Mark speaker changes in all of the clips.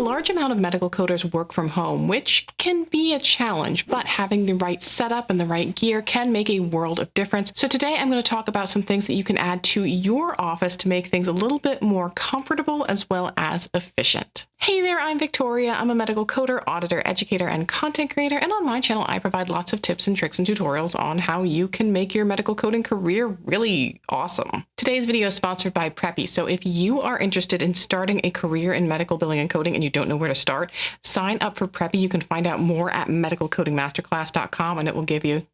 Speaker 1: large amount of medical coders work from home, which can be a challenge, but having the right setup and the right gear can make a world of difference. So today I'm going to talk about some things that you can add to your office to make things a little bit more comfortable as well as efficient. Hey there, I'm Victoria. I'm a medical coder, auditor, educator, and content creator. And on my channel, I provide lots of tips and tricks and tutorials on how you can make your medical coding career really awesome. Today's video is sponsored by Preppy. So if you are interested in starting a career in medical billing and coding and you don't know where to start, sign up for Preppy. You can find out more at medicalcodingmasterclass.com and it will give you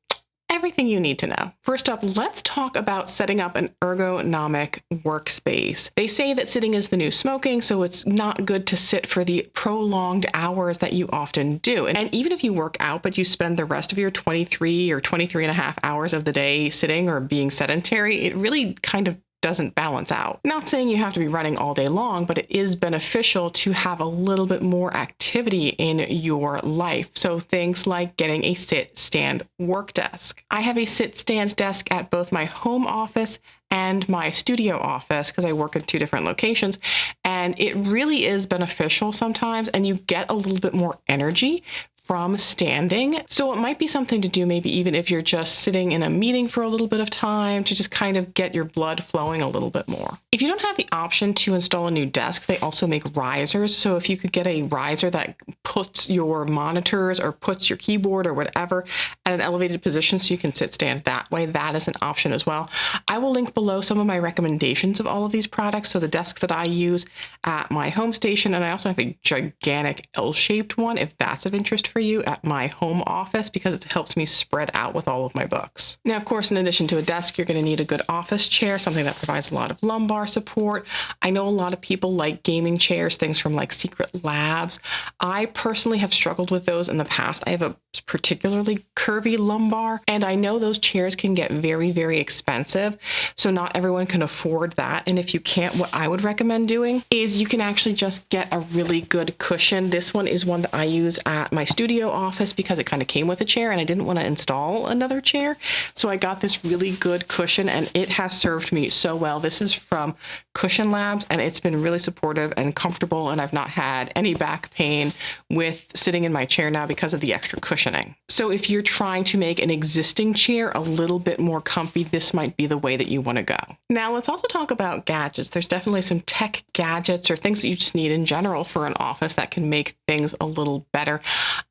Speaker 1: everything you need to know. First up, let's talk about setting up an ergonomic workspace. They say that sitting is the new smoking, so it's not good to sit for the prolonged hours that you often do. And even if you work out, but you spend the rest of your 23 or 23 and a half hours of the day sitting or being sedentary, it really kind of doesn't balance out. Not saying you have to be running all day long, but it is beneficial to have a little bit more activity in your life. So things like getting a sit-stand work desk. I have a sit-stand desk at both my home office and my studio office because I work in two different locations. And it really is beneficial sometimes, and you get a little bit more energy from standing. So it might be something to do maybe even if you're just sitting in a meeting for a little bit of time to just kind of get your blood flowing a little bit more. If you don't have the option to install a new desk, they also make risers. So if you could get a riser that puts your monitors or puts your keyboard or whatever at an elevated position so you can sit stand that way, that is an option as well. I will link below some of my recommendations of all of these products. So the desk that I use at my home station, and I also have a gigantic L-shaped one if that's of interest for you at my home office because it helps me spread out with all of my books. Now, of course, in addition to a desk, you're going to need a good office chair, something that provides a lot of lumbar support. I know a lot of people like gaming chairs, things from like Secret Labs. I personally have struggled with those in the past. I have a particularly curvy lumbar, and I know those chairs can get very, very expensive. So not everyone can afford that. And if you can't, what I would recommend doing is you can actually just get a really good cushion. This one is one that I use at my studio office because it kind of came with a chair and I didn't want to install another chair. So I got this really good cushion and it has served me so well. This is from Cushion Labs and it's been really supportive and comfortable, and I've not had any back pain with sitting in my chair now because of the extra cushioning. So if you're trying to make an existing chair a little bit more comfy, this might be the way that you want to go. Now let's also talk about gadgets. There's definitely some tech gadgets or things that you just need in general for an office that can make things a little better.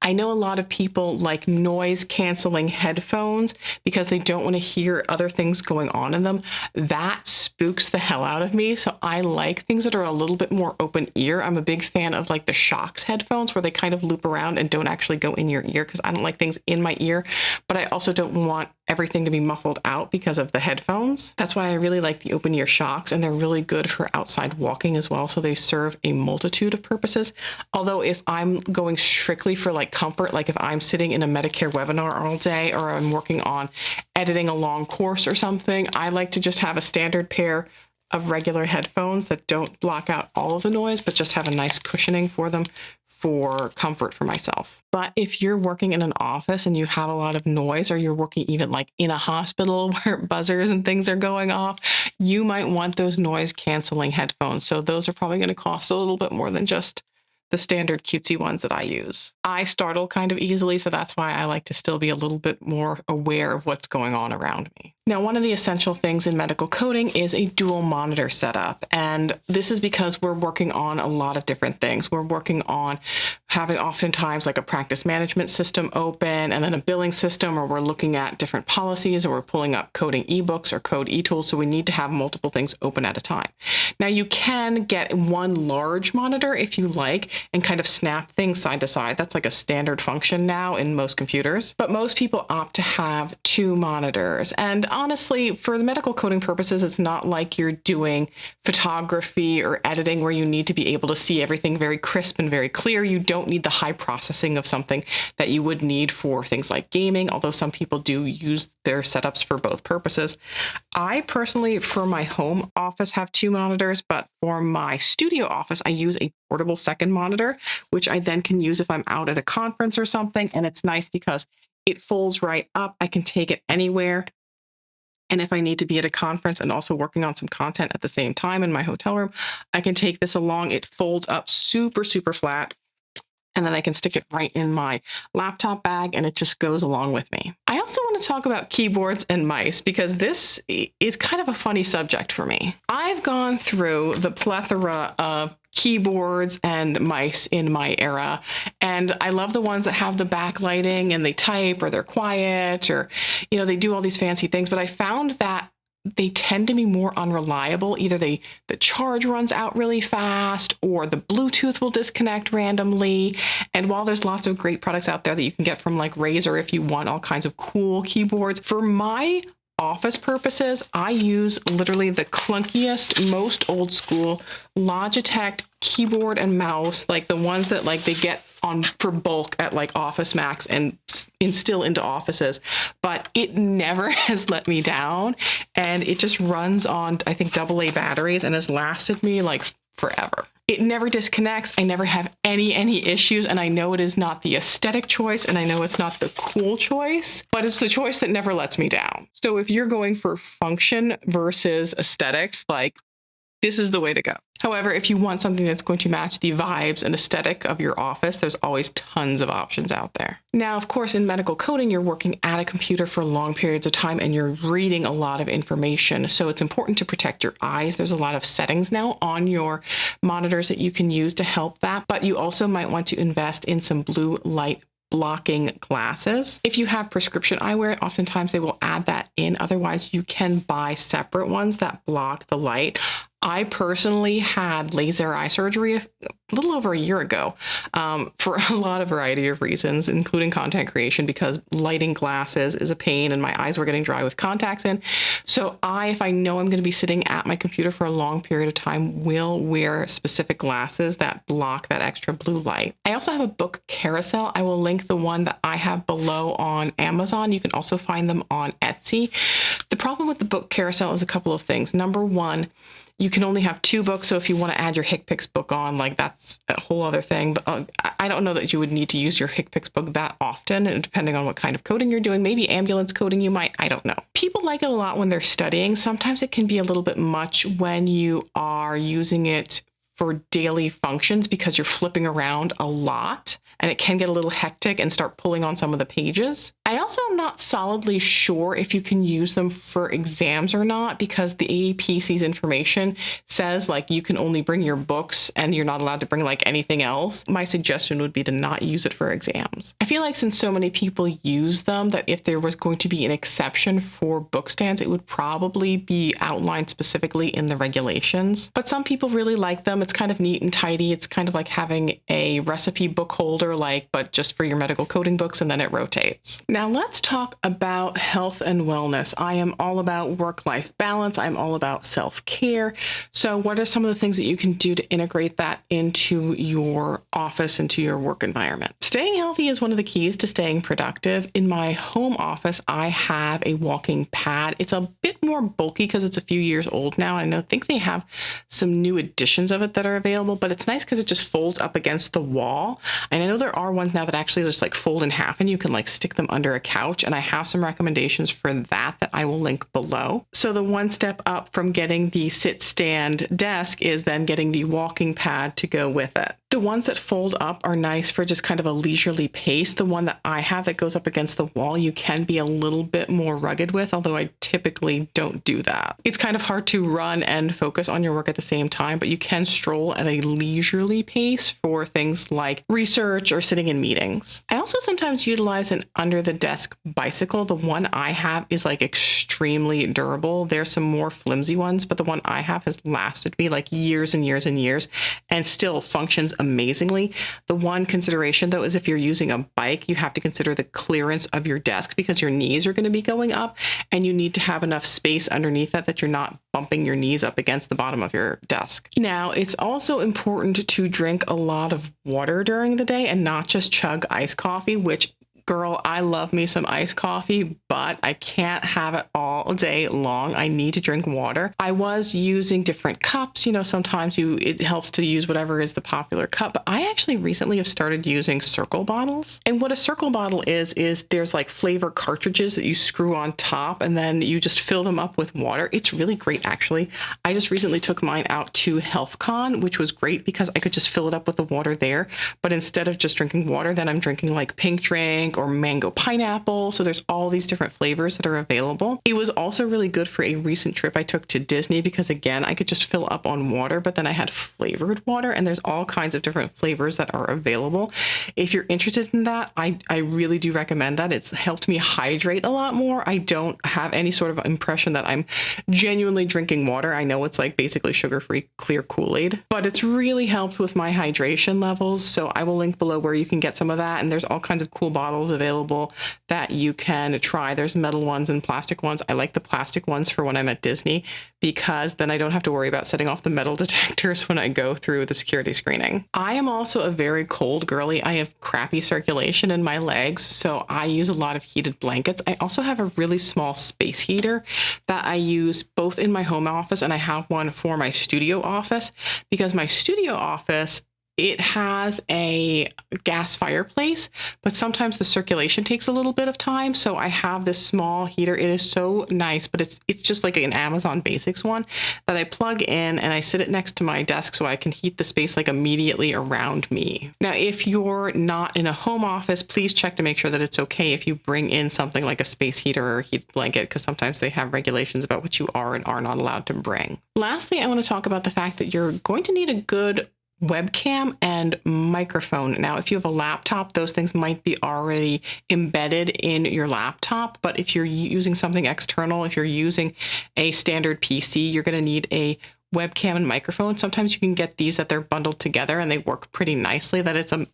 Speaker 1: I know a lot of people like noise canceling headphones because they don't want to hear other things going on in them. That spooks the hell out of me. So I like things that are a little bit more open ear. I'm a big fan of like the Shocks headphones where they kind of loop around and don't actually go in your ear because I don't like things in my ear, but I also don't want everything to be muffled out because of the headphones. That's why I really like the open ear Shocks, and they're really good for outside walking as well. So they serve a multitude of purposes. Although if I'm going strictly for like comfort, like if I'm sitting in a Medicare webinar all day or I'm working on editing a long course or something, I like to just have a standard pair of regular headphones that don't block out all of the noise, but just have a nice cushioning for them for comfort for myself. But if you're working in an office and you have a lot of noise, or you're working even like in a hospital where buzzers and things are going off, you might want those noise canceling headphones. So those are probably going to cost a little bit more than just the standard cutesy ones that I use. I startle kind of easily, so that's why I like to still be a little bit more aware of what's going on around me. Now, one of the essential things in medical coding is a dual monitor setup. And this is because we're working on a lot of different things. We're working on having oftentimes like a practice management system open and then a billing system, or we're looking at different policies, or we're pulling up coding ebooks or code e-tools. So we need to have multiple things open at a time. Now you can get one large monitor if you like and kind of snap things side to side. That's like a standard function now in most computers, but most people opt to have two monitors. And honestly, for the medical coding purposes, it's not like you're doing photography or editing where you need to be able to see everything very crisp and very clear. You don't need the high processing of something that you would need for things like gaming, although some people do use their setups for both purposes. I personally, for my home office, have two monitors, but for my studio office, I use a portable second monitor, which I then can use if I'm out at a conference or something. And it's nice because it folds right up. I can take it anywhere And if I need to be at a conference and also working on some content at the same time in my hotel room, I can take this along. It folds up super, super flat. And then I can stick it right in my laptop bag and it just goes along with me. I also want to talk about keyboards and mice because this is kind of a funny subject for me. I've gone through the plethora of keyboards and mice in my era, and I love the ones that have the backlighting and they type or they're quiet or, they do all these fancy things. But I found that they tend to be more unreliable. Either the charge runs out really fast or the Bluetooth will disconnect randomly. And while there's lots of great products out there that you can get from like Razer if you want all kinds of cool keyboards, for my office purposes, I use literally the clunkiest, most old school Logitech keyboard and mouse, like the ones that like they get on for bulk at like Office Max and instill into offices, but it never has let me down. And it just runs on, I think, AA batteries and has lasted me like forever. It never disconnects. I never have any issues. And I know it is not the aesthetic choice and I know it's not the cool choice, but it's the choice that never lets me down. So if you're going for function versus aesthetics, like this is the way to go. However, if you want something that's going to match the vibes and aesthetic of your office, there's always tons of options out there. Now, of course, in medical coding, you're working at a computer for long periods of time and you're reading a lot of information. So it's important to protect your eyes. There's a lot of settings now on your monitors that you can use to help that, but you also might want to invest in some blue light blocking glasses. If you have prescription eyewear, oftentimes they will add that in. Otherwise, you can buy separate ones that block the light. I personally had laser eye surgery a little over a year ago for a lot of variety of reasons, including content creation, because lighting glasses is a pain and my eyes were getting dry with contacts in. So if I know I'm going to be sitting at my computer for a long period of time, will wear specific glasses that block that extra blue light. I also have a book carousel. I will link the one that I have below on Amazon. You can also find them on Etsy. The problem with the book carousel is a couple of things. Number one, you can only have 2 books. So if you want to add your HickPix book on, like that's a whole other thing. But I don't know that you would need to use your HickPix book that often, and depending on what kind of coding you're doing. Maybe ambulance coding you might, I don't know. People like it a lot when they're studying. Sometimes it can be a little bit much when you are using it for daily functions because you're flipping around a lot and it can get a little hectic and start pulling on some of the pages. I also am not solidly sure if you can use them for exams or not, because the AAPC's information says like you can only bring your books and you're not allowed to bring like anything else. My suggestion would be to not use it for exams. I feel like since so many people use them, that if there was going to be an exception for book stands, it would probably be outlined specifically in the regulations. But some people really like them. It's kind of neat and tidy. It's kind of like having a recipe book holder, but just for your medical coding books, and then it rotates. Now let's talk about health and wellness. I am all about work-life balance. I'm all about self-care. So what are some of the things that you can do to integrate that into your office, into your work environment? Staying healthy is one of the keys to staying productive. In my home office, I have a walking pad. It's a bit more bulky because it's a few years old now. I think they have some new editions of it that are available, but it's nice because it just folds up against the wall. And I know there are ones now that actually just like fold in half and you can like stick them under a couch. And I have some recommendations for that I will link below. So the one step up from getting the sit stand desk is then getting the walking pad to go with it. The ones that fold up are nice for just kind of a leisurely pace. The one that I have that goes up against the wall, you can be a little bit more rugged with, although I typically don't do that. It's kind of hard to run and focus on your work at the same time, but you can stroll at a leisurely pace for things like research or sitting in meetings. I also sometimes utilize an under the desk bicycle. The one I have is like extremely durable. There's some more flimsy ones, but the one I have has lasted me like years and years and years and still functions amazingly. The one consideration though is if you're using a bike, you have to consider the clearance of your desk because your knees are going to be going up and you need to have enough space underneath that you're not bumping your knees up against the bottom of your desk. Now, it's also important to drink a lot of water during the day and not just chug iced coffee, which Girl, I love me some iced coffee, but I can't have it all day long. I need to drink water. I was using different cups. You know, sometimes it helps to use whatever is the popular cup, but I actually recently have started using circle bottles. And what a circle bottle is there's like flavor cartridges that you screw on top and then you just fill them up with water. It's really great, actually. I just recently took mine out to HealthCon, which was great because I could just fill it up with the water there. But instead of just drinking water, then I'm drinking like pink drink or mango pineapple. So there's all these different flavors that are available. It was also really good for a recent trip I took to Disney because, again, I could just fill up on water, but then I had flavored water, and there's all kinds of different flavors that are available. If you're interested in that, I really do recommend that. It's helped me hydrate a lot more. I don't have any sort of impression that I'm genuinely drinking water. I know it's like basically sugar-free clear Kool-Aid, but it's really helped with my hydration levels. So I will link below where you can get some of that. And there's all kinds of cool bottles available that you can try. There's metal ones and plastic ones. I like the plastic ones for when I'm at Disney because then I don't have to worry about setting off the metal detectors when I go through the security screening. I am also a very cold girly. I have crappy circulation in my legs, so I use a lot of heated blankets. I also have a really small space heater that I use both in my home office and I have one for my studio office because my studio office, it has a gas fireplace, but sometimes the circulation takes a little bit of time. So I have this small heater. It is so nice, but it's just like an Amazon Basics one that I plug in and I sit it next to my desk so I can heat the space like immediately around me. Now, if you're not in a home office, please check to make sure that it's okay if you bring in something like a space heater or a heated blanket, because sometimes they have regulations about what you are and are not allowed to bring. Lastly, I want to talk about the fact that you're going to need a good webcam and microphone. Now, if you have a laptop, those things might be already embedded in your laptop, but if you're using something external, if you're using a standard PC, you're going to need a webcam and microphone. Sometimes you can get these that they're bundled together and they work pretty nicely, that it's a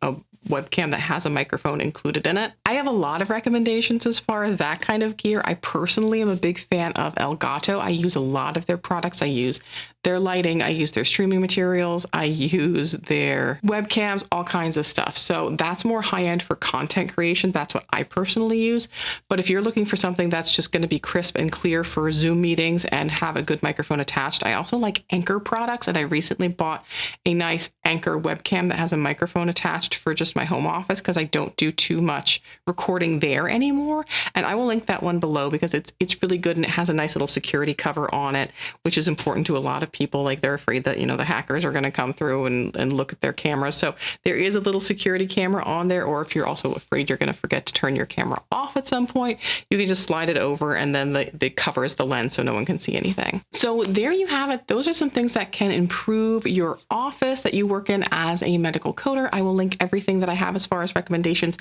Speaker 1: webcam that has a microphone included in it. I have a lot of recommendations as far as that kind of gear. I personally am a big fan of Elgato. I use a lot of their products. I use their lighting, I use their streaming materials, I use their webcams, all kinds of stuff. So that's more high-end for content creation. That's what I personally use. But if you're looking for something that's just going to be crisp and clear for Zoom meetings and have a good microphone attached, I also like Anker products. And I recently bought a nice Anker webcam that has a microphone attached for just my home office because I don't do too much recording there anymore. And I will link that one below because it's really good and it has a nice little security cover on it, which is important to a lot of people. Like they're afraid that, you know, the hackers are going to come through and look at their cameras. So there is a little security camera on there, or if you're also afraid you're going to forget to turn your camera off at some point, you can just slide it over and then the covers the lens so no one can see anything. So there you have it. Those are some things that can improve your office that you work in as a medical coder. I will link everything that I have as far as recommendations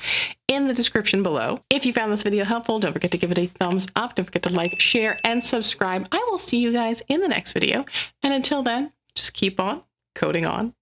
Speaker 1: in the description below. If you found this video helpful, don't forget to give it a thumbs up. Don't forget to like, share, and subscribe. I will see you guys in the next video. And until then, just keep on coding on.